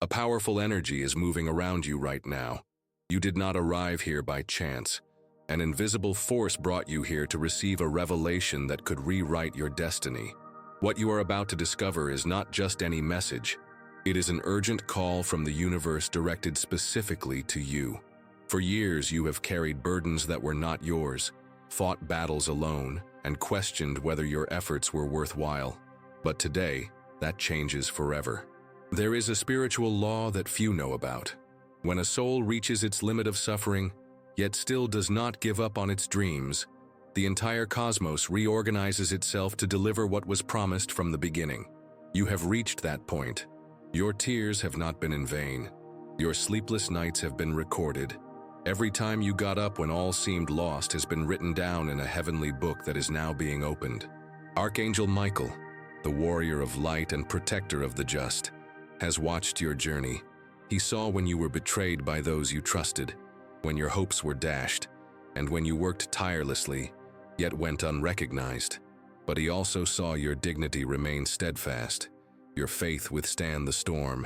A powerful energy is moving around you right now. You did not arrive here by chance. An invisible force brought you here to receive a revelation that could rewrite your destiny. What you are about to discover is not just any message. It is an urgent call from the universe directed specifically to you. For years, you have carried burdens that were not yours, fought battles alone, and questioned whether your efforts were worthwhile. But today, that changes forever. There is a spiritual law that few know about. When a soul reaches its limit of suffering, yet still does not give up on its dreams, the entire cosmos reorganizes itself to deliver what was promised from the beginning. You have reached that point. Your tears have not been in vain. Your sleepless nights have been recorded. Every time you got up when all seemed lost has been written down in a heavenly book that is now being opened. Archangel Michael, the warrior of light and protector of the just, has watched your journey. He saw when you were betrayed by those you trusted, when your hopes were dashed, and when you worked tirelessly, yet went unrecognized. But he also saw your dignity remain steadfast, your faith withstand the storm,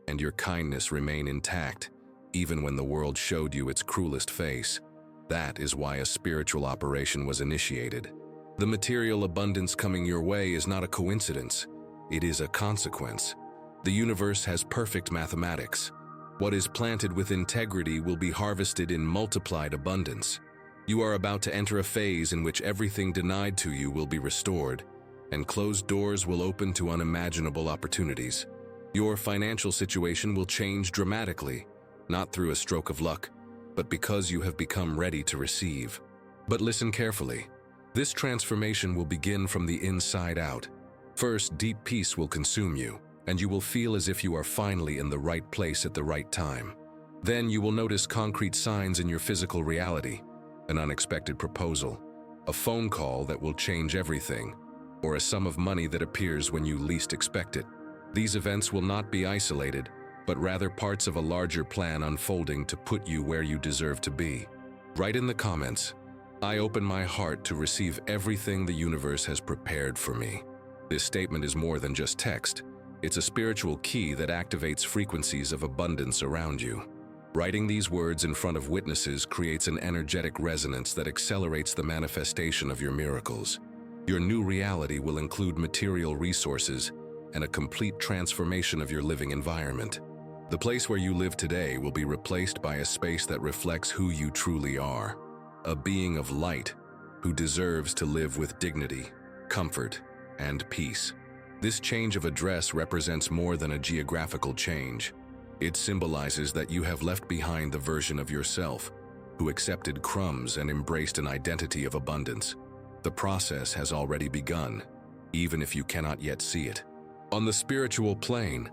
and your kindness remain intact, even when the world showed you its cruelest face. That is why a spiritual operation was initiated. The material abundance coming your way is not a coincidence. It is a consequence. The universe has perfect mathematics. What is planted with integrity will be harvested in multiplied abundance. You are about to enter a phase in which everything denied to you will be restored, and closed doors will open to unimaginable opportunities. Your financial situation will change dramatically, not through a stroke of luck, but because you have become ready to receive. But listen carefully. This transformation will begin from the inside out. First, deep peace will consume you, and you will feel as if you are finally in the right place at the right time. Then you will notice concrete signs in your physical reality, an unexpected proposal, a phone call that will change everything, or a sum of money that appears when you least expect it. These events will not be isolated, but rather parts of a larger plan unfolding to put you where you deserve to be. Write in the comments, "I open my heart to receive everything the universe has prepared for me." This statement is more than just text. It's a spiritual key that activates frequencies of abundance around you. Writing these words in front of witnesses creates an energetic resonance that accelerates the manifestation of your miracles. Your new reality will include material resources and a complete transformation of your living environment. The place where you live today will be replaced by a space that reflects who you truly are, a being of light who deserves to live with dignity, comfort, and peace. This change of address represents more than a geographical change. It symbolizes that you have left behind the version of yourself who accepted crumbs and embraced an identity of abundance. The process has already begun, even if you cannot yet see it. On the spiritual plane,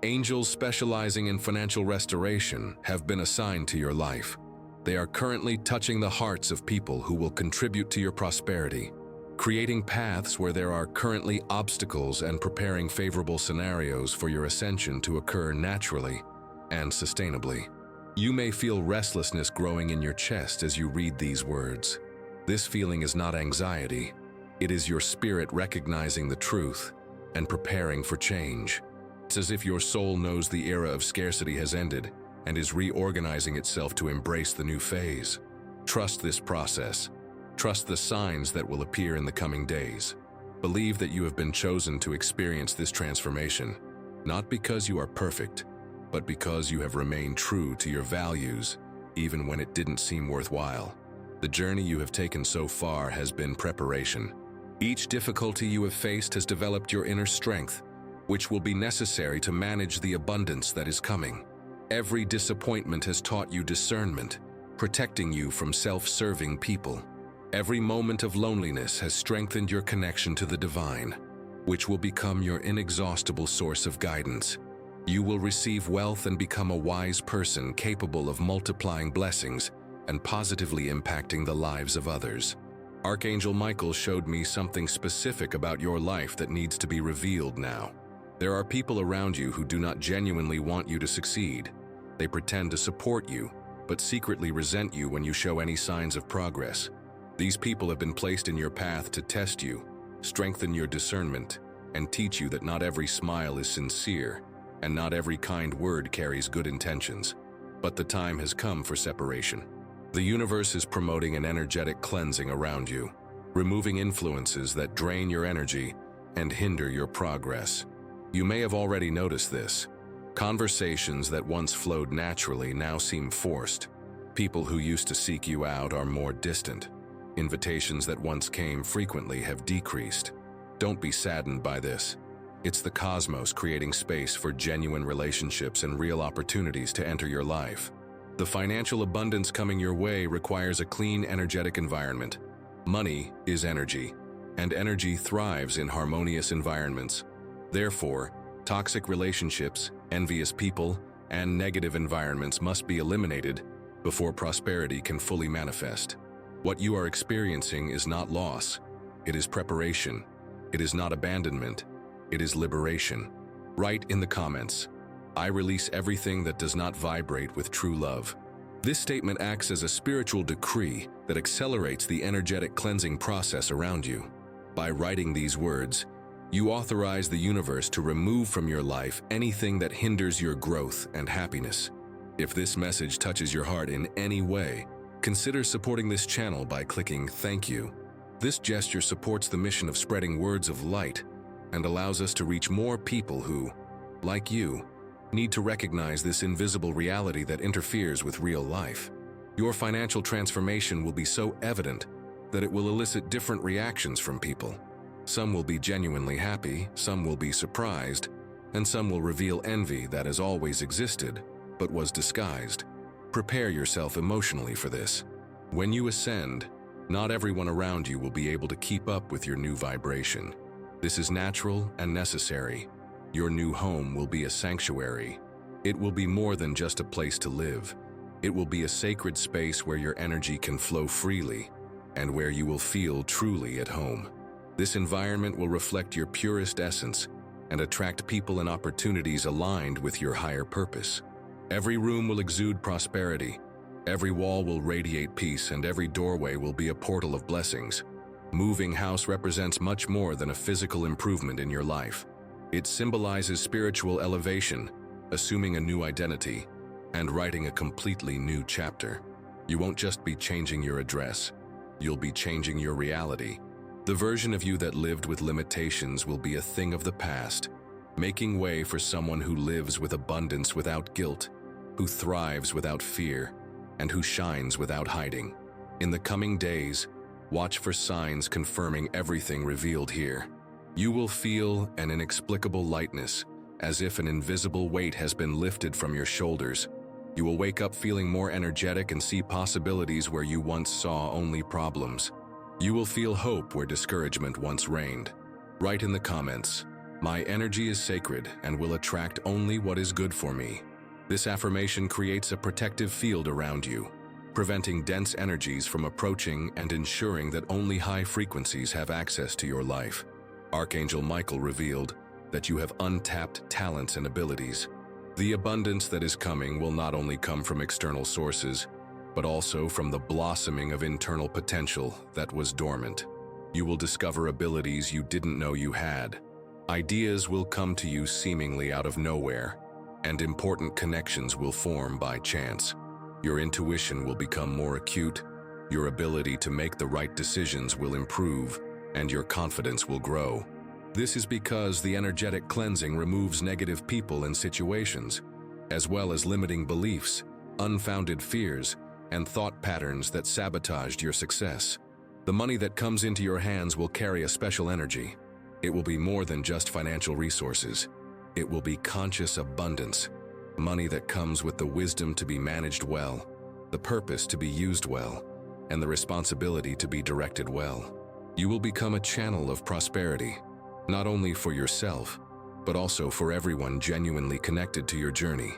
angels specializing in financial restoration have been assigned to your life. They are currently touching the hearts of people who will contribute to your prosperity, creating paths where there are currently obstacles and preparing favorable scenarios for your ascension to occur naturally and sustainably. You may feel restlessness growing in your chest as you read these words. This feeling is not anxiety. It is your spirit recognizing the truth and preparing for change. It's as if your soul knows the era of scarcity has ended and is reorganizing itself to embrace the new phase. Trust this process. Trust the signs that will appear in the coming days. Believe that you have been chosen to experience this transformation, not because you are perfect, but because you have remained true to your values, even when it didn't seem worthwhile. The journey you have taken so far has been preparation. Each difficulty you have faced has developed your inner strength, which will be necessary to manage the abundance that is coming. Every disappointment has taught you discernment, protecting you from self-serving people. Every moment of loneliness has strengthened your connection to the divine, which will become your inexhaustible source of guidance. You will receive wealth and become a wise person capable of multiplying blessings and positively impacting the lives of others. Archangel Michael showed me something specific about your life that needs to be revealed now. There are people around you who do not genuinely want you to succeed. They pretend to support you, but secretly resent you when you show any signs of progress. These people have been placed in your path to test you, strengthen your discernment, and teach you that not every smile is sincere, and not every kind word carries good intentions. But the time has come for separation. The universe is promoting an energetic cleansing around you, removing influences that drain your energy and hinder your progress. You may have already noticed this. Conversations that once flowed naturally now seem forced. People who used to seek you out are more distant. Invitations that once came frequently have decreased. Don't be saddened by this. It's the cosmos creating space for genuine relationships and real opportunities to enter your life. The financial abundance coming your way requires a clean, energetic environment. Money is energy, and energy thrives in harmonious environments. Therefore, toxic relationships, envious people, and negative environments must be eliminated before prosperity can fully manifest. What you are experiencing is not loss. It is preparation. It is not abandonment. It is liberation. Write in the comments, "I release everything that does not vibrate with true love." This statement acts as a spiritual decree that accelerates the energetic cleansing process around you. By writing these words, you authorize the universe to remove from your life anything that hinders your growth and happiness. If this message touches your heart in any way, consider supporting this channel by clicking "Thank you." This gesture supports the mission of spreading words of light and allows us to reach more people who, like you, need to recognize this invisible reality that interferes with real life. Your financial transformation will be so evident that it will elicit different reactions from people. Some will be genuinely happy, some will be surprised, and some will reveal envy that has always existed but was disguised. Prepare yourself emotionally for this. When you ascend, not everyone around you will be able to keep up with your new vibration. This is natural and necessary. Your new home will be a sanctuary. It will be more than just a place to live. It will be a sacred space where your energy can flow freely and where you will feel truly at home. This environment will reflect your purest essence and attract people and opportunities aligned with your higher purpose. Every room will exude prosperity. Every wall will radiate peace, and every doorway will be a portal of blessings. Moving house represents much more than a physical improvement in your life. It symbolizes spiritual elevation, assuming a new identity, and writing a completely new chapter. You won't just be changing your address, you'll be changing your reality. The version of you that lived with limitations will be a thing of the past, making way for someone who lives with abundance without guilt, who thrives without fear, and who shines without hiding. In the coming days, watch for signs confirming everything revealed here. You will feel an inexplicable lightness, as if an invisible weight has been lifted from your shoulders. You will wake up feeling more energetic and see possibilities where you once saw only problems. You will feel hope where discouragement once reigned. Write in the comments, "My energy is sacred and will attract only what is good for me." This affirmation creates a protective field around you, preventing dense energies from approaching and ensuring that only high frequencies have access to your life. Archangel Michael revealed that you have untapped talents and abilities. The abundance that is coming will not only come from external sources, but also from the blossoming of internal potential that was dormant. You will discover abilities you didn't know you had. Ideas will come to you seemingly out of nowhere, and important connections will form by chance. Your intuition will become more acute, your ability to make the right decisions will improve, and your confidence will grow. This is because the energetic cleansing removes negative people and situations, as well as limiting beliefs, unfounded fears, and thought patterns that sabotaged your success. The money that comes into your hands will carry a special energy. It will be more than just financial resources. It will be conscious abundance, money that comes with the wisdom to be managed well, the purpose to be used well, and the responsibility to be directed well. You will become a channel of prosperity, not only for yourself, but also for everyone genuinely connected to your journey.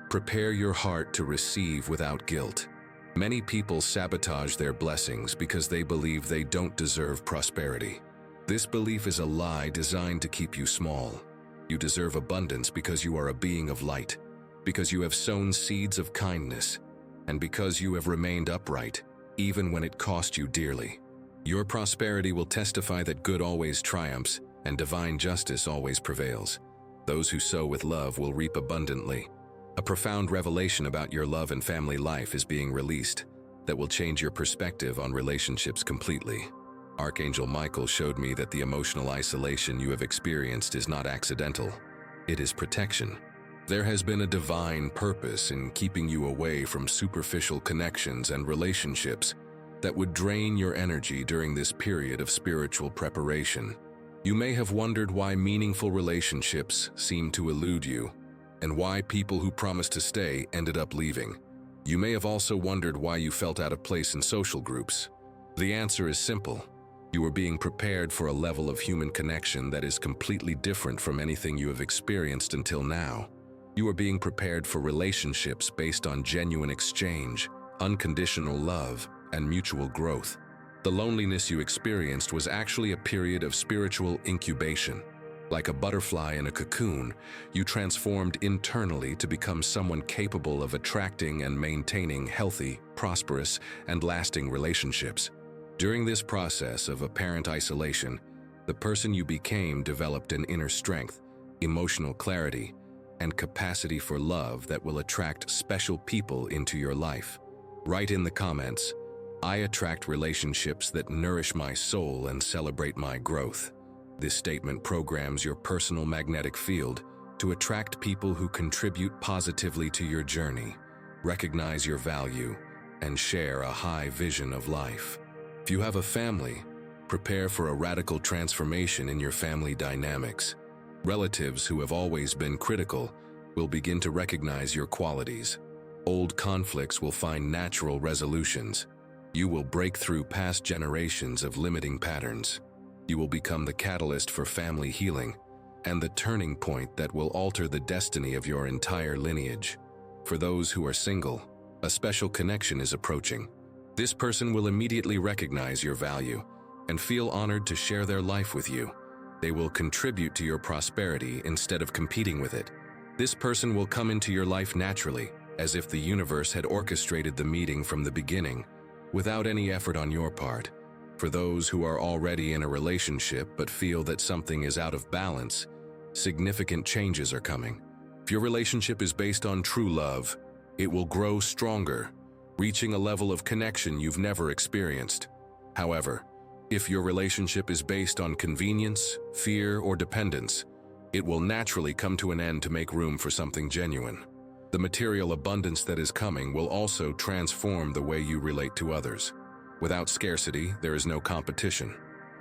Prepare your heart to receive without guilt. Many people sabotage their blessings because they believe they don't deserve prosperity. This belief is a lie designed to keep you small. You deserve abundance because you are a being of light, because you have sown seeds of kindness, and because you have remained upright, even when it cost you dearly. Your prosperity will testify that good always triumphs and divine justice always prevails. Those who sow with love will reap abundantly. A profound revelation about your love and family life is being released that will change your perspective on relationships completely. Archangel Michael showed me that the emotional isolation you have experienced is not accidental. It is protection. There has been a divine purpose in keeping you away from superficial connections and relationships that would drain your energy during this period of spiritual preparation. You may have wondered why meaningful relationships seem to elude you, and why people who promised to stay ended up leaving. You may have also wondered why you felt out of place in social groups. The answer is simple. You are being prepared for a level of human connection that is completely different from anything you have experienced until now. You are being prepared for relationships based on genuine exchange, unconditional love, and mutual growth. The loneliness you experienced was actually a period of spiritual incubation. Like a butterfly in a cocoon, you transformed internally to become someone capable of attracting and maintaining healthy, prosperous, and lasting relationships. During this process of apparent isolation, the person you became developed an inner strength, emotional clarity, and capacity for love that will attract special people into your life. Write in the comments, "I attract relationships that nourish my soul and celebrate my growth." This statement programs your personal magnetic field to attract people who contribute positively to your journey, recognize your value, and share a high vision of life. If you have a family, prepare for a radical transformation in your family dynamics. Relatives who have always been critical will begin to recognize your qualities. Old conflicts will find natural resolutions. You will break through past generations of limiting patterns. You will become the catalyst for family healing and the turning point that will alter the destiny of your entire lineage. For those who are single, a special connection is approaching. This person will immediately recognize your value and feel honored to share their life with you. They will contribute to your prosperity instead of competing with it. This person will come into your life naturally, as if the universe had orchestrated the meeting from the beginning, without any effort on your part. For those who are already in a relationship but feel that something is out of balance, significant changes are coming. If your relationship is based on true love, it will grow stronger, reaching a level of connection you've never experienced. However, if your relationship is based on convenience, fear, or dependence, it will naturally come to an end to make room for something genuine. The material abundance that is coming will also transform the way you relate to others. Without scarcity, there is no competition.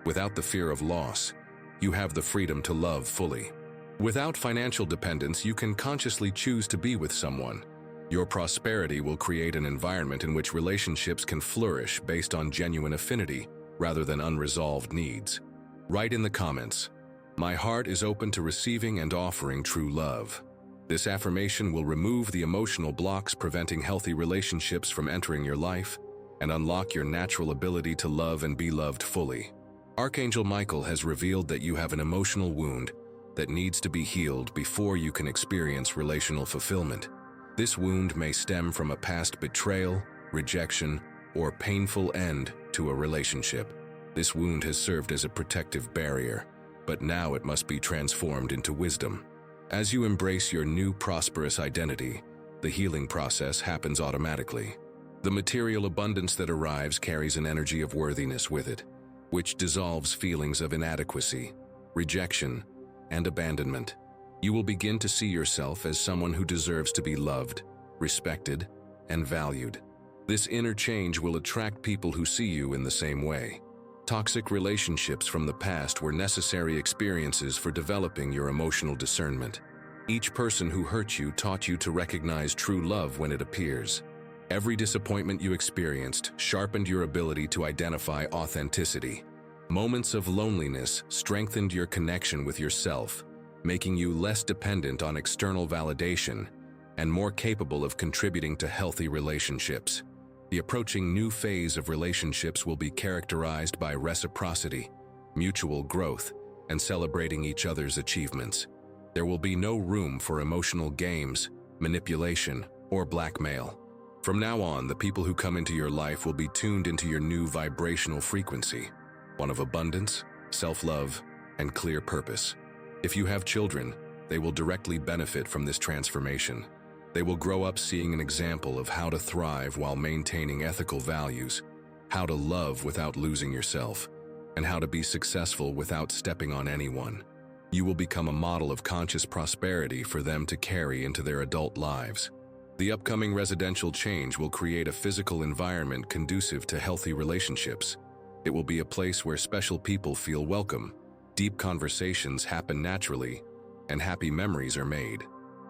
Without the fear of loss, you have the freedom to love fully. Without financial dependence, you can consciously choose to be with someone. Your prosperity will create an environment in which relationships can flourish based on genuine affinity rather than unresolved needs. Write in the comments, "My heart is open to receiving and offering true love." This affirmation will remove the emotional blocks preventing healthy relationships from entering your life and unlock your natural ability to love and be loved fully. Archangel Michael has revealed that you have an emotional wound that needs to be healed before you can experience relational fulfillment. This wound may stem from a past betrayal, rejection, or painful end to a relationship. This wound has served as a protective barrier, but now it must be transformed into wisdom. As you embrace your new prosperous identity, the healing process happens automatically. The material abundance that arrives carries an energy of worthiness with it, which dissolves feelings of inadequacy, rejection, and abandonment. You will begin to see yourself as someone who deserves to be loved, respected, and valued. This inner change will attract people who see you in the same way. Toxic relationships from the past were necessary experiences for developing your emotional discernment. Each person who hurt you taught you to recognize true love when it appears. Every disappointment you experienced sharpened your ability to identify authenticity. Moments of loneliness strengthened your connection with yourself, making you less dependent on external validation and more capable of contributing to healthy relationships. The approaching new phase of relationships will be characterized by reciprocity, mutual growth, and celebrating each other's achievements. There will be no room for emotional games, manipulation, or blackmail. From now on, the people who come into your life will be tuned into your new vibrational frequency, one of abundance, self-love, and clear purpose. If you have children, they will directly benefit from this transformation. They will grow up seeing an example of how to thrive while maintaining ethical values, how to love without losing yourself, and how to be successful without stepping on anyone. You will become a model of conscious prosperity for them to carry into their adult lives. The upcoming residential change will create a physical environment conducive to healthy relationships. It will be a place where special people feel welcome, deep conversations happen naturally, and happy memories are made.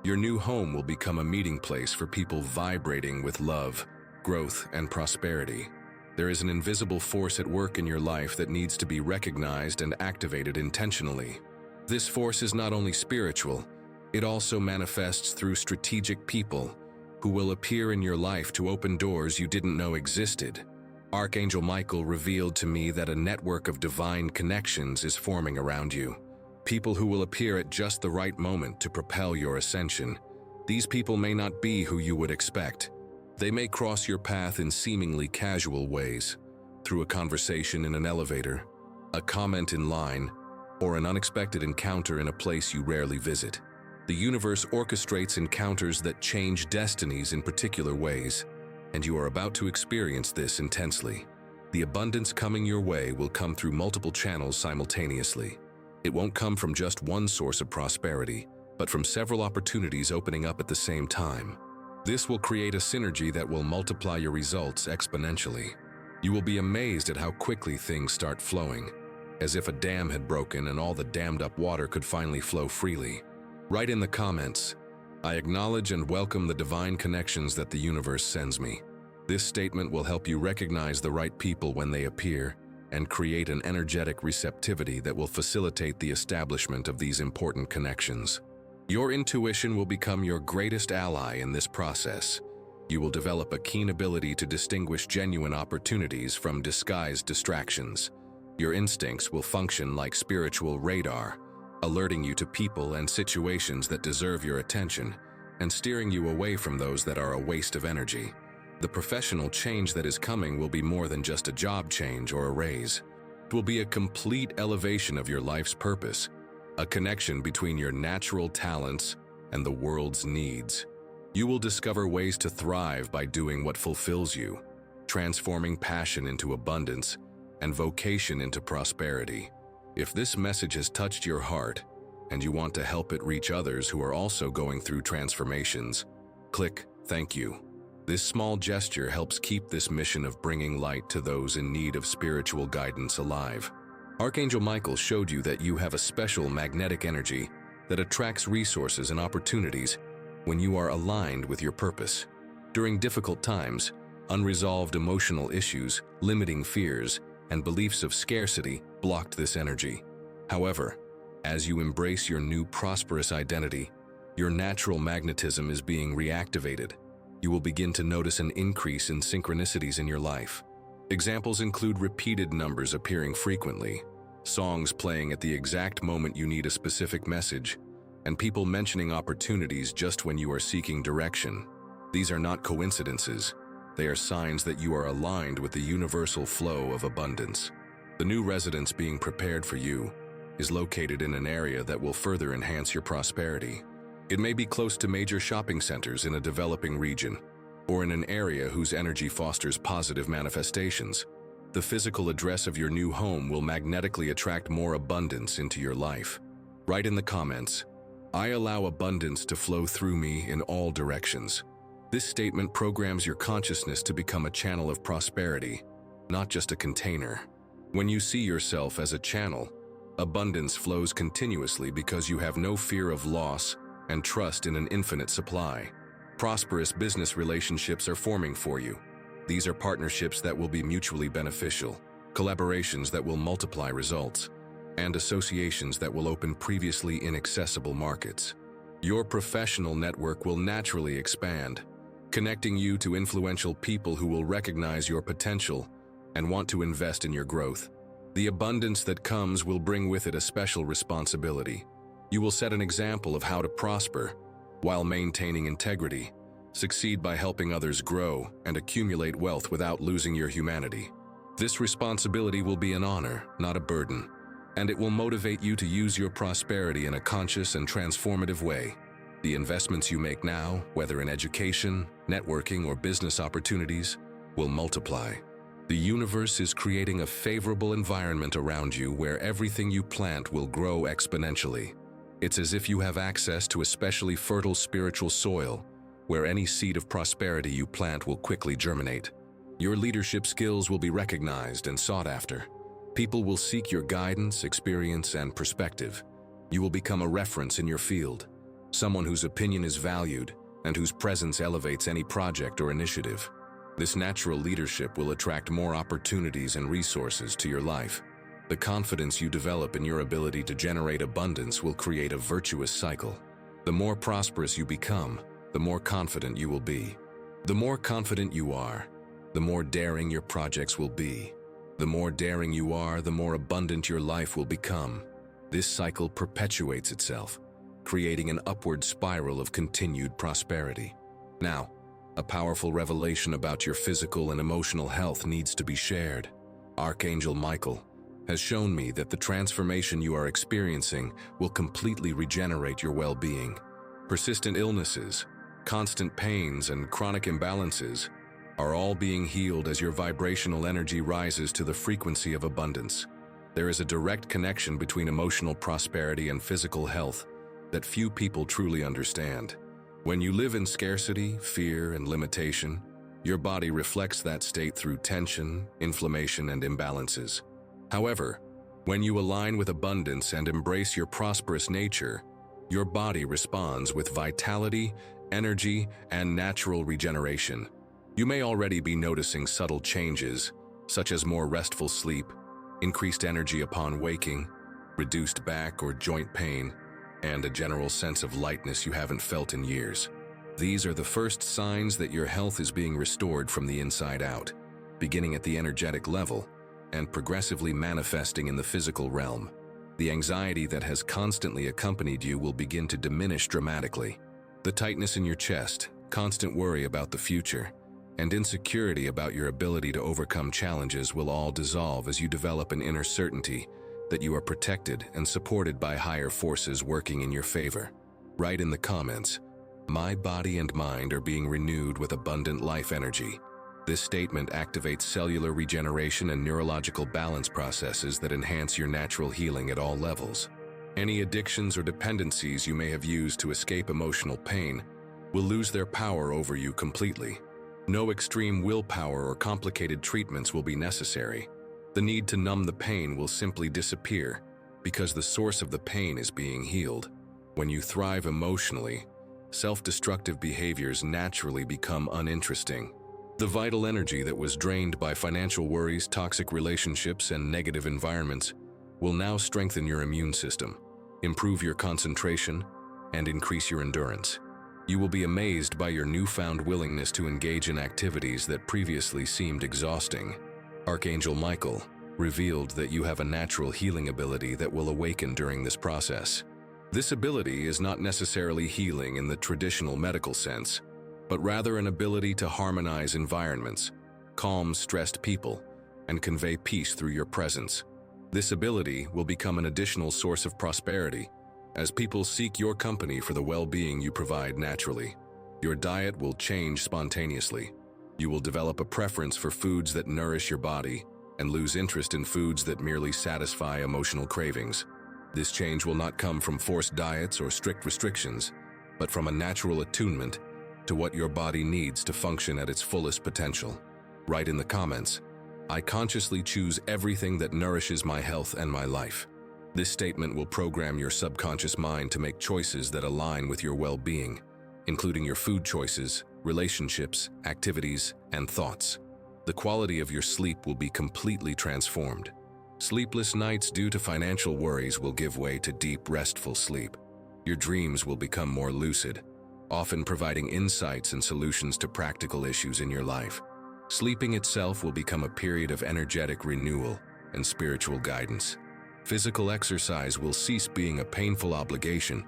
Your new home will become a meeting place for people vibrating with love, growth, and prosperity. There is an invisible force at work in your life that needs to be recognized and activated intentionally. This force is not only spiritual, it also manifests through strategic people who will appear in your life to open doors you didn't know existed. Archangel Michael revealed to me that a network of divine connections is forming around you. People who will appear at just the right moment to propel your ascension. These people may not be who you would expect. They may cross your path in seemingly casual ways, through a conversation in an elevator, a comment in line, or an unexpected encounter in a place you rarely visit. The universe orchestrates encounters that change destinies in particular ways, and you are about to experience this intensely. The abundance coming your way will come through multiple channels simultaneously. It won't come from just one source of prosperity, but from several opportunities opening up at the same time. This will create a synergy that will multiply your results exponentially. You will be amazed at how quickly things start flowing, as if a dam had broken and all the dammed up water could finally flow freely. Write in the comments, "I acknowledge and welcome the divine connections that the universe sends me." This statement will help you recognize the right people when they appear and create an energetic receptivity that will facilitate the establishment of these important connections. Your intuition will become your greatest ally in this process. You will develop a keen ability to distinguish genuine opportunities from disguised distractions. Your instincts will function like spiritual radar, alerting you to people and situations that deserve your attention and steering you away from those that are a waste of energy. The professional change that is coming will be more than just a job change or a raise. It will be a complete elevation of your life's purpose, a connection between your natural talents and the world's needs. You will discover ways to thrive by doing what fulfills you, transforming passion into abundance and vocation into prosperity. If this message has touched your heart and you want to help it reach others who are also going through transformations, click "Thank you." This small gesture helps keep this mission of bringing light to those in need of spiritual guidance alive. Archangel Michael showed you that you have a special magnetic energy that attracts resources and opportunities when you are aligned with your purpose. During difficult times, unresolved emotional issues, limiting fears, and beliefs of scarcity blocked this energy. However, as you embrace your new prosperous identity, your natural magnetism is being reactivated. You will begin to notice an increase in synchronicities in your life. Examples include repeated numbers appearing frequently, songs playing at the exact moment you need a specific message, and people mentioning opportunities just when you are seeking direction. These are not coincidences. They are signs that you are aligned with the universal flow of abundance. The new residence being prepared for you is located in an area that will further enhance your prosperity. It may be close to major shopping centers in a developing region, or in an area whose energy fosters positive manifestations. The physical address of your new home will magnetically attract more abundance into your life. Write in the comments, "I allow abundance to flow through me in all directions." This statement programs your consciousness to become a channel of prosperity, not just a container. When you see yourself as a channel, abundance flows continuously because you have no fear of loss and trust in an infinite supply. Prosperous business relationships are forming for you. These are partnerships that will be mutually beneficial, collaborations that will multiply results, and associations that will open previously inaccessible markets. Your professional network will naturally expand, connecting you to influential people who will recognize your potential and want to invest in your growth. The abundance that comes will bring with it a special responsibility. You will set an example of how to prosper while maintaining integrity, succeed by helping others grow, and accumulate wealth without losing your humanity. This responsibility will be an honor, not a burden, and it will motivate you to use your prosperity in a conscious and transformative way. The investments you make now, whether in education, networking, or business opportunities, will multiply. The universe is creating a favorable environment around you where everything you plant will grow exponentially. It's as if you have access to especially fertile spiritual soil, where any seed of prosperity you plant will quickly germinate. Your leadership skills will be recognized and sought after. People will seek your guidance, experience, and perspective. You will become a reference in your field, someone whose opinion is valued and whose presence elevates any project or initiative. This natural leadership will attract more opportunities and resources to your life. The confidence you develop in your ability to generate abundance will create a virtuous cycle. The more prosperous you become, the more confident you will be. The more confident you are, the more daring your projects will be. The more daring you are, the more abundant your life will become. This cycle perpetuates itself, creating an upward spiral of continued prosperity. Now, a powerful revelation about your physical and emotional health needs to be shared. Archangel Michael has shown me that the transformation you are experiencing will completely regenerate your well-being. Persistent illnesses, constant pains, and chronic imbalances are all being healed as your vibrational energy rises to the frequency of abundance. There is a direct connection between emotional prosperity and physical health that few people truly understand. When you live in scarcity, fear, and limitation, your body reflects that state through tension, inflammation, and imbalances. However, when you align with abundance and embrace your prosperous nature, your body responds with vitality, energy, and natural regeneration. You may already be noticing subtle changes, such as more restful sleep, increased energy upon waking, reduced back or joint pain, and a general sense of lightness you haven't felt in years. These are the first signs that your health is being restored from the inside out, beginning at the energetic level and progressively manifesting in the physical realm. The anxiety that has constantly accompanied you will begin to diminish dramatically. The tightness in your chest, constant worry about the future, and insecurity about your ability to overcome challenges will all dissolve as you develop an inner certainty that you are protected and supported by higher forces working in your favor. Write in the comments, "My body and mind are being renewed with abundant life energy." This statement activates cellular regeneration and neurological balance processes that enhance your natural healing at all levels. Any addictions or dependencies you may have used to escape emotional pain will lose their power over you completely. No extreme willpower or complicated treatments will be necessary. The need to numb the pain will simply disappear because the source of the pain is being healed. When you thrive emotionally, self-destructive behaviors naturally become uninteresting. The vital energy that was drained by financial worries, toxic relationships, and negative environments will now strengthen your immune system, improve your concentration, and increase your endurance. You will be amazed by your newfound willingness to engage in activities that previously seemed exhausting. Archangel Michael revealed that you have a natural healing ability that will awaken during this process. This ability is not necessarily healing in the traditional medical sense, but rather an ability to harmonize environments, calm stressed people, and convey peace through your presence. This ability will become an additional source of prosperity as people seek your company for the well-being you provide naturally. Your diet will change spontaneously. You will develop a preference for foods that nourish your body and lose interest in foods that merely satisfy emotional cravings. This change will not come from forced diets or strict restrictions, but from a natural attunement to what your body needs to function at its fullest potential. Write in the comments, "I consciously choose everything that nourishes my health and my life." This statement will program your subconscious mind to make choices that align with your well-being, including your food choices, relationships, activities, and thoughts. The quality of your sleep will be completely transformed. Sleepless nights due to financial worries will give way to deep, restful sleep. Your dreams will become more lucid, often providing insights and solutions to practical issues in your life. Sleeping itself will become a period of energetic renewal and spiritual guidance. Physical exercise will cease being a painful obligation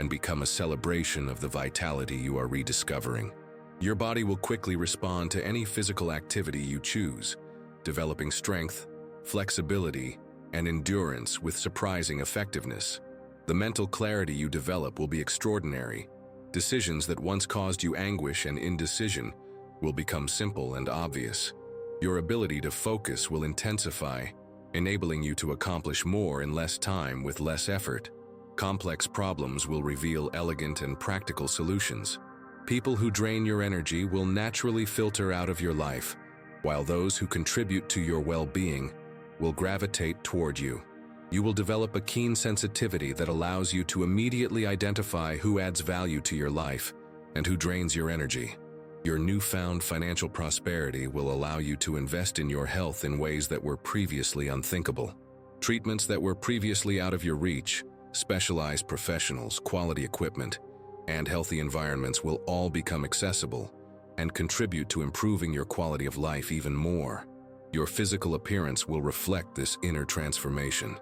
and become a celebration of the vitality you are rediscovering. Your body will quickly respond to any physical activity you choose, developing strength, flexibility, and endurance with surprising effectiveness. The mental clarity you develop will be extraordinary. Decisions that once caused you anguish and indecision will become simple and obvious. Your ability to focus will intensify, enabling you to accomplish more in less time with less effort. Complex problems will reveal elegant and practical solutions. People who drain your energy will naturally filter out of your life, while those who contribute to your well-being will gravitate toward you. You will develop a keen sensitivity that allows you to immediately identify who adds value to your life and who drains your energy. Your newfound financial prosperity will allow you to invest in your health in ways that were previously unthinkable. Treatments that were previously out of your reach, specialized professionals, quality equipment, and healthy environments will all become accessible and contribute to improving your quality of life even more. Your physical appearance will reflect this inner transformation.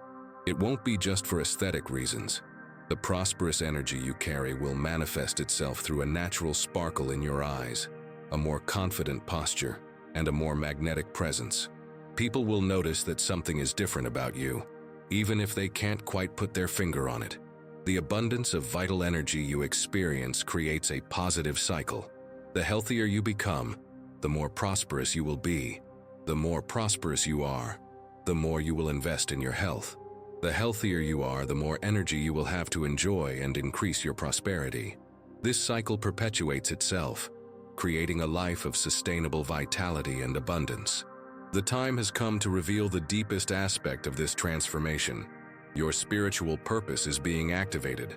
It won't be just for aesthetic reasons. The prosperous energy you carry will manifest itself through a natural sparkle in your eyes, a more confident posture, and a more magnetic presence. People will notice that something is different about you, even if they can't quite put their finger on it. The abundance of vital energy you experience creates a positive cycle. The healthier you become, the more prosperous you will be. The more prosperous you are, the more you will invest in your health. The healthier you are, the more energy you will have to enjoy and increase your prosperity. This cycle perpetuates itself, creating a life of sustainable vitality and abundance. The time has come to reveal the deepest aspect of this transformation. Your spiritual purpose is being activated.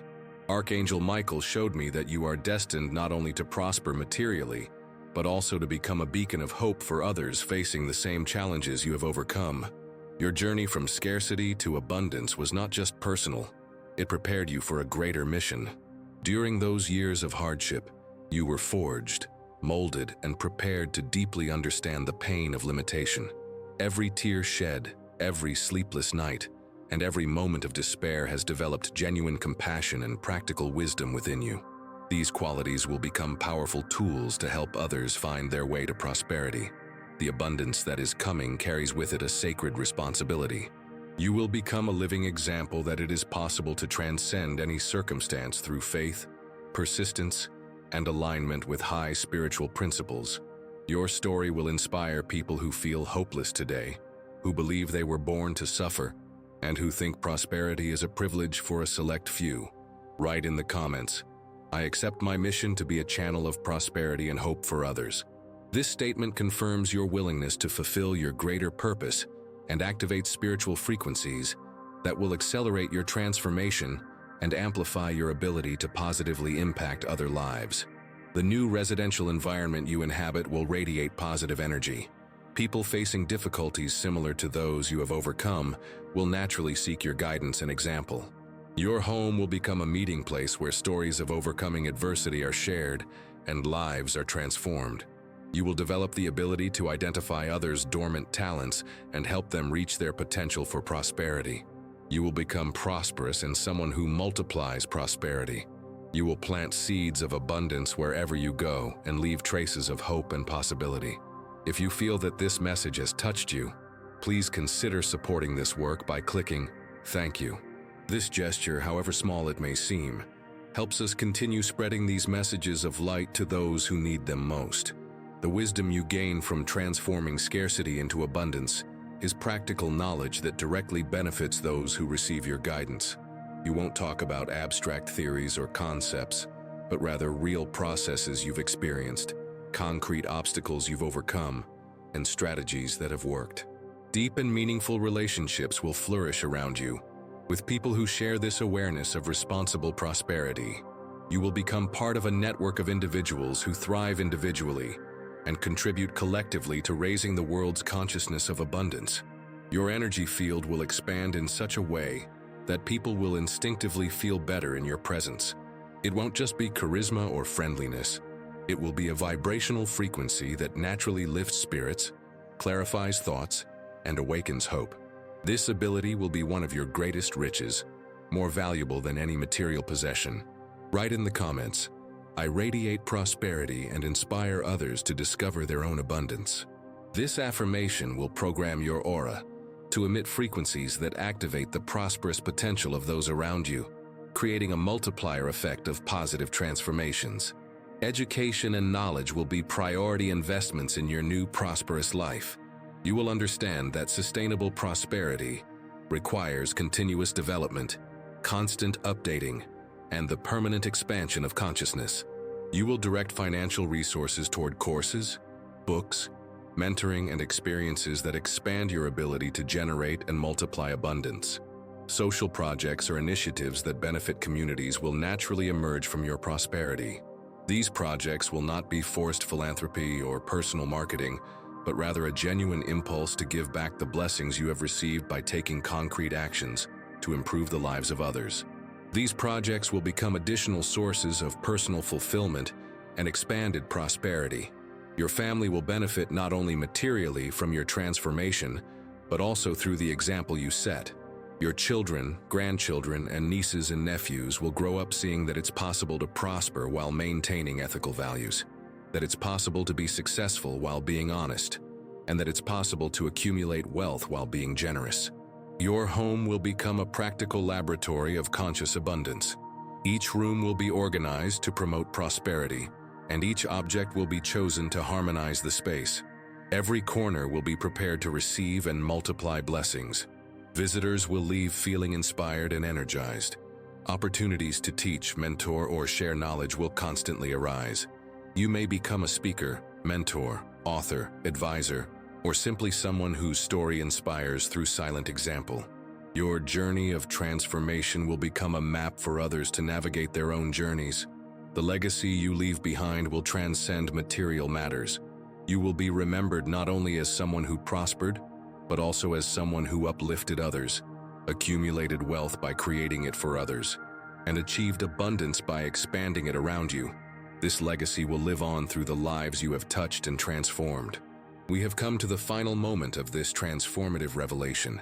Archangel Michael showed me that you are destined not only to prosper materially, but also to become a beacon of hope for others facing the same challenges you have overcome. Your journey from scarcity to abundance was not just personal, it prepared you for a greater mission. During those years of hardship, you were forged, molded, and prepared to deeply understand the pain of limitation. Every tear shed, every sleepless night, and every moment of despair has developed genuine compassion and practical wisdom within you. These qualities will become powerful tools to help others find their way to prosperity. The abundance that is coming carries with it a sacred responsibility. You will become a living example that it is possible to transcend any circumstance through faith, persistence, and alignment with high spiritual principles. Your story will inspire people who feel hopeless today, who believe they were born to suffer, and who think prosperity is a privilege for a select few. Write in the comments, "I accept my mission to be a channel of prosperity and hope for others." This statement confirms your willingness to fulfill your greater purpose and activate spiritual frequencies that will accelerate your transformation and amplify your ability to positively impact other lives. The new residential environment you inhabit will radiate positive energy. People facing difficulties similar to those you have overcome will naturally seek your guidance and example. Your home will become a meeting place where stories of overcoming adversity are shared and lives are transformed. You will develop the ability to identify others' dormant talents and help them reach their potential for prosperity. You will become prosperous and someone who multiplies prosperity. You will plant seeds of abundance wherever you go and leave traces of hope and possibility. If you feel that this message has touched you, please consider supporting this work by clicking "Thank you." This gesture, however small it may seem, helps us continue spreading these messages of light to those who need them most. The wisdom you gain from transforming scarcity into abundance is practical knowledge that directly benefits those who receive your guidance. You won't talk about abstract theories or concepts, but rather real processes you've experienced, concrete obstacles you've overcome, and strategies that have worked. Deep and meaningful relationships will flourish around you, with people who share this awareness of responsible prosperity. You will become part of a network of individuals who thrive individually and contribute collectively to raising the world's consciousness of abundance. Your energy field will expand in such a way that people will instinctively feel better in your presence. It won't just be charisma or friendliness. It will be a vibrational frequency that naturally lifts spirits, clarifies thoughts, and awakens hope. This ability will be one of your greatest riches, more valuable than any material possession. Write in the comments, "I radiate prosperity and inspire others to discover their own abundance." This affirmation will program your aura to emit frequencies that activate the prosperous potential of those around you, creating a multiplier effect of positive transformations. Education and knowledge will be priority investments in your new prosperous life. You will understand that sustainable prosperity requires continuous development, constant updating, and the permanent expansion of consciousness. You will direct financial resources toward courses, books, mentoring, and experiences that expand your ability to generate and multiply abundance. Social projects or initiatives that benefit communities will naturally emerge from your prosperity. These projects will not be forced philanthropy or personal marketing, but rather a genuine impulse to give back the blessings you have received by taking concrete actions to improve the lives of others. These projects will become additional sources of personal fulfillment and expanded prosperity. Your family will benefit not only materially from your transformation, but also through the example you set. Your children, grandchildren, and nieces and nephews will grow up seeing that it's possible to prosper while maintaining ethical values, that it's possible to be successful while being honest, and that it's possible to accumulate wealth while being generous. Your home will become a practical laboratory of conscious abundance. Each room will be organized to promote prosperity, and each object will be chosen to harmonize the space. Every corner will be prepared to receive and multiply blessings. Visitors will leave feeling inspired and energized. Opportunities to teach, mentor, or share knowledge will constantly arise. You may become a speaker, mentor, author, advisor, or simply someone whose story inspires through silent example. Your journey of transformation will become a map for others to navigate their own journeys. The legacy you leave behind will transcend material matters. You will be remembered not only as someone who prospered, but also as someone who uplifted others, accumulated wealth by creating it for others, and achieved abundance by expanding it around you. This legacy will live on through the lives you have touched and transformed. We have come to the final moment of this transformative revelation,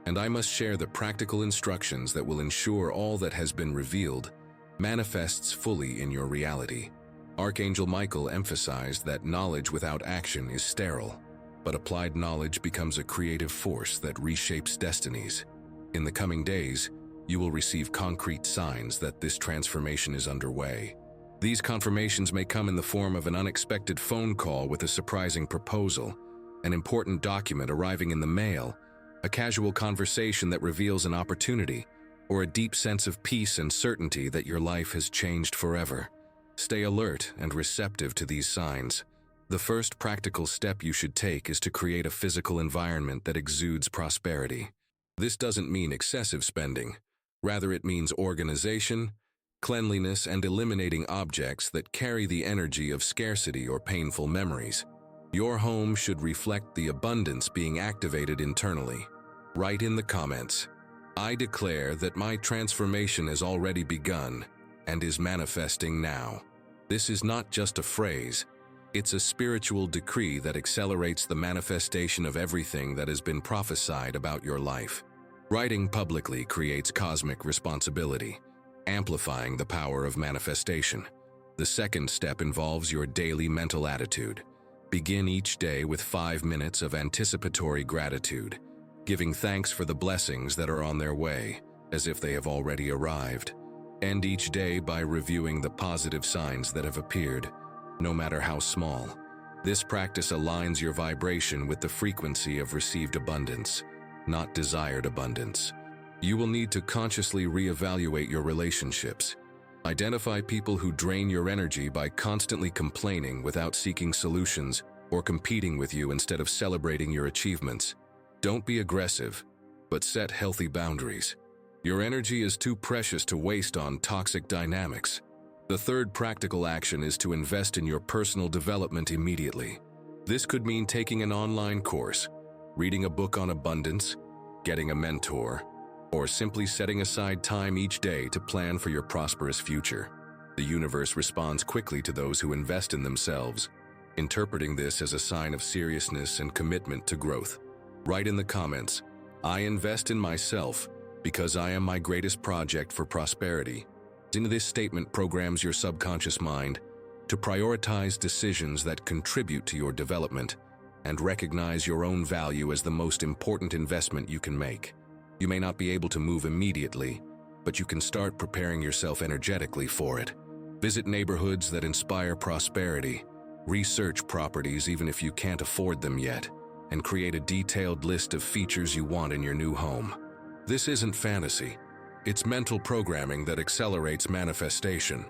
and I must share the practical instructions that will ensure all that has been revealed manifests fully in your reality. Archangel Michael emphasized that knowledge without action is sterile, but applied knowledge becomes a creative force that reshapes destinies. In the coming days, you will receive concrete signs that this transformation is underway. These confirmations may come in the form of an unexpected phone call with a surprising proposal, an important document arriving in the mail, a casual conversation that reveals an opportunity, or a deep sense of peace and certainty that your life has changed forever. Stay alert and receptive to these signs. The first practical step you should take is to create a physical environment that exudes prosperity. This doesn't mean excessive spending. Rather, it means organization, cleanliness, and eliminating objects that carry the energy of scarcity or painful memories. Your home should reflect the abundance being activated internally. Write in the comments, "I declare that my transformation has already begun and is manifesting now." This is not just a phrase. It's a spiritual decree that accelerates the manifestation of everything that has been prophesied about your life. Writing publicly creates cosmic responsibility, amplifying the power of manifestation. The second step involves your daily mental attitude. Begin each day with 5 minutes of anticipatory gratitude, giving thanks for the blessings that are on their way, as if they have already arrived. End each day by reviewing the positive signs that have appeared, no matter how small. This practice aligns your vibration with the frequency of received abundance, not desired abundance. You will need to consciously reevaluate your relationships. Identify people who drain your energy by constantly complaining without seeking solutions or competing with you instead of celebrating your achievements. Don't be aggressive, but set healthy boundaries. Your energy is too precious to waste on toxic dynamics. The third practical action is to invest in your personal development immediately. This could mean taking an online course, reading a book on abundance, getting a mentor, or simply setting aside time each day to plan for your prosperous future. The universe responds quickly to those who invest in themselves, interpreting this as a sign of seriousness and commitment to growth. Write in the comments, "I invest in myself because I am my greatest project for prosperity." This statement programs your subconscious mind to prioritize decisions that contribute to your development, and recognize your own value as the most important investment you can make. You may not be able to move immediately, but you can start preparing yourself energetically for it. Visit neighborhoods that inspire prosperity, research properties even if you can't afford them yet, and create a detailed list of features you want in your new home. This isn't fantasy. It's mental programming that accelerates manifestation.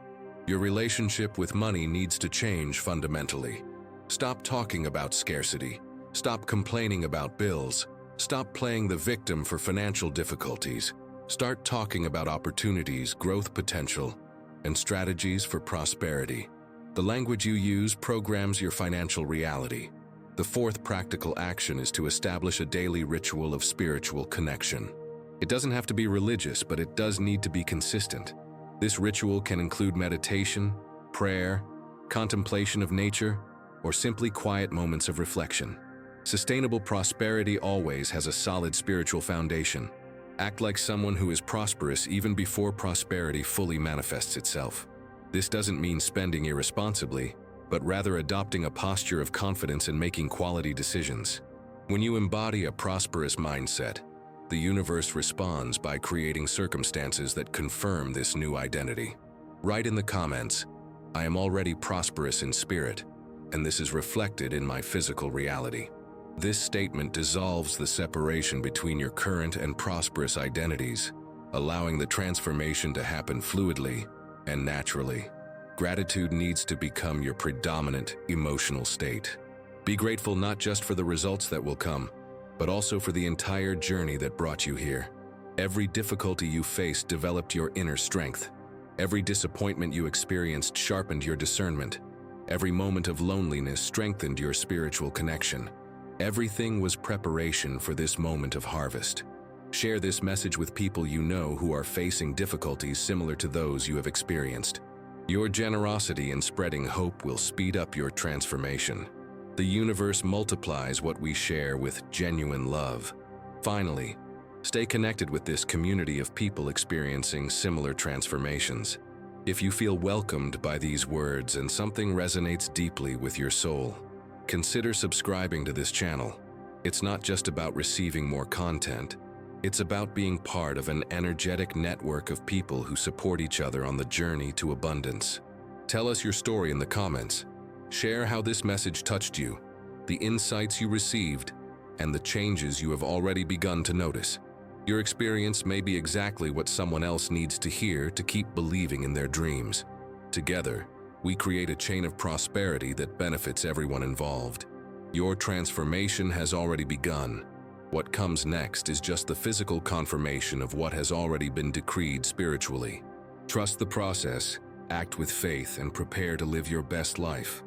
Your relationship with money needs to change fundamentally. Stop talking about scarcity. Stop complaining about bills. Stop playing the victim for financial difficulties. Start talking about opportunities, growth potential, and strategies for prosperity. The language you use programs your financial reality. The fourth practical action is to establish a daily ritual of spiritual connection. It doesn't have to be religious, but it does need to be consistent. This ritual can include meditation, prayer, contemplation of nature, or simply quiet moments of reflection. Sustainable prosperity always has a solid spiritual foundation. Act like someone who is prosperous even before prosperity fully manifests itself. This doesn't mean spending irresponsibly, but rather adopting a posture of confidence and making quality decisions. When you embody a prosperous mindset, the universe responds by creating circumstances that confirm this new identity. Write in the comments, "I am already prosperous in spirit, and this is reflected in my physical reality." This statement dissolves the separation between your current and prosperous identities, allowing the transformation to happen fluidly and naturally. Gratitude needs to become your predominant emotional state. Be grateful not just for the results that will come, but also for the entire journey that brought you here. Every difficulty you faced developed your inner strength. Every disappointment you experienced sharpened your discernment. Every moment of loneliness strengthened your spiritual connection. Everything was preparation for this moment of harvest. Share this message with people you know who are facing difficulties similar to those you have experienced. Your generosity in spreading hope will speed up your transformation. The universe multiplies what we share with genuine love. Finally, stay connected with this community of people experiencing similar transformations. If you feel welcomed by these words and something resonates deeply with your soul, consider subscribing to this channel. It's not just about receiving more content. It's about being part of an energetic network of people who support each other on the journey to abundance. Tell us your story in the comments. Share how this message touched you, the insights you received, and the changes you have already begun to notice. Your experience may be exactly what someone else needs to hear to keep believing in their dreams. Together, we create a chain of prosperity that benefits everyone involved. Your transformation has already begun. What comes next is just the physical confirmation of what has already been decreed spiritually. Trust the process, act with faith, and prepare to live your best life.